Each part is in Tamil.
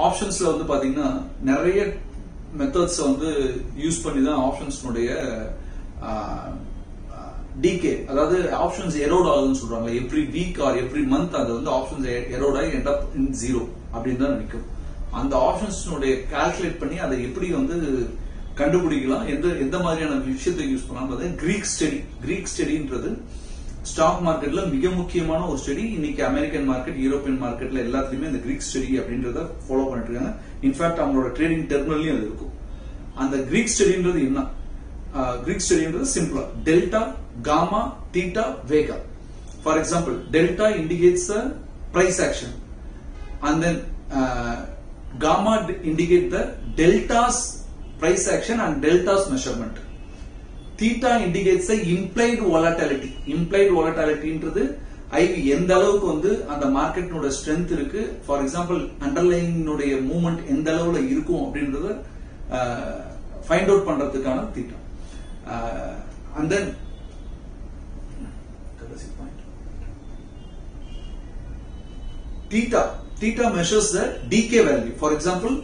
ஆப்ஷன்ஸ்ல வந்து பாத்தீங்கன்னா நிறைய மெத்தட்ஸ் வந்து யூஸ் பண்ணி தான் ஆப்ஷன்ஸ்னுடைய டிகே, அதாவது ஆப்ஷன்ஸ் எரோட் ஆகுதுன்னு சொல்றாங்க. Every week or every month அது வந்து ஆப்ஷன்ஸ் எரோட் ஆகி எண்ட் அப் இன் ஜீரோ அப்படின்னு தான் நினைக்கும். அந்த ஆப்ஷன்ஸ்னுடைய கால்குலேட் பண்ணி அதை எப்படி வந்து கண்டுபிடிக்கலாம், எந்த மாதிரியான விஷயத்தை யூஸ் பண்ணலாம். கிரீக் ஸ்டடின்றது ஸ்டாக் மார்க்கெட்ல மிக முக்கியமான ஒரு ஸ்டடி. இன்னைக்கு அமெரிக்கன் மார்க்கெட், யூரோப்பியன் மார்க்கெட்ல எல்லாத்துலயுமே இந்த கிரீக் ஸ்டடி அப்படின்றத ஃபாலோ பண்ணிட்டு இருக்காங்க. இன்ஃபேக்ட் அவங்களோட ட்ரேடிங் டெர்மினல்லயும் அது இருக்கும். அந்த கிரீக் ஸ்டடின்றது என்ன? கிரீக் ஸ்டடின்றது சிம்பிளா delta, gamma, theta, vega. For example, delta indicates the price action and then gamma indicate the delta's price action and delta's measurement. Theta indicates the implied volatility. Implied volatility ன்றது எந்த அளவுக்கு வந்து அந்த மார்க்கெட்டோட ஸ்ட்ரென்த் இருக்கு, ஃபார் எக்ஸாம்பிள் அண்டர்லைங் மூவ்மெண்ட் எந்த அளவுல இருக்கும் அப்படின்றத ஃபைண்ட் அவுட் பண்றதுக்கான theta. and then theta measures the decay value. For example,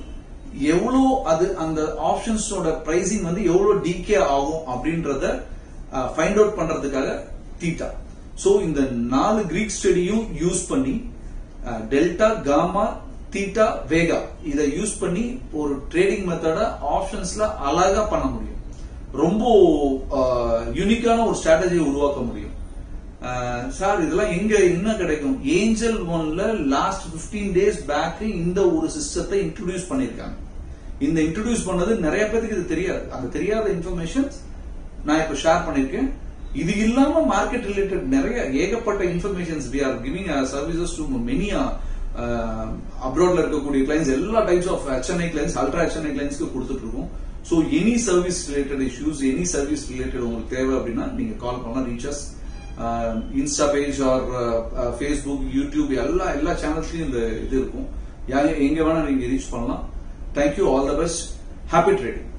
எவ்வளோ அது அந்த ஆப்ஷன்ஸோட பிரைசிங் வந்து எவ்வளோ டிகே ஆகும் அப்படின்றத ஃபைண்ட் அவுட் பண்றதுக்காக தீட்டா. சோ இந்த 4 கிரீக் ஸ்டடியும் யூஸ் பண்ணி டெல்டா, காமா, தீட்டா, வேகா இதை யூஸ் பண்ணி ஒரு ட்ரேடிங் மெத்தட ஆப்ஷன்ஸ்ல அழகா பண்ண முடியும். ரொம்ப யூனிக்கான ஒரு ஸ்ட்ராட்டஜியை உருவாக்க முடியும். சார் இதெல்லாம் எங்க என்ன கிடைக்கும்? ஏஞ்சல் ஒன்ல லாஸ்ட் 15 டேஸ் பேக் இந்த ஒரு சிஸ்டத்தை இன்ட்ரோடியூஸ் பண்ணிருக்காங்க. இந்த இன்ட்ரோடியூஸ் பண்ணது நிறைய பேருக்கு இது தெரியாது. அந்த தெரியாத இன்ஃபர்மேஷன் நான் இப்ப ஷேர் பண்ணிருக்கேன். இது இல்லாம மார்க்கெட் ரிலேட்டட் நிறைய ஏகப்பட்ட informations we are giving services to many அப்ராட்ல இருக்கக்கூடிய கிளைண்ட்ஸ், எல்லா types of HNI clients, ultra HNI கிளைண்ட்ஸ்க்கு கொடுத்துட்டு இருக்கோம். So any service related issues, any service related உங்களுக்கு தேவை அப்படின்னா நீங்க கால் பண்ணலாம். Riches insta page or Facebook, YouTube எல்லா சேனல்ஸ்லயும் இந்த இது இருக்கும். எங்க வேணா நீங்க ரீச் பண்ணலாம். Thank you, all the best, happy trading.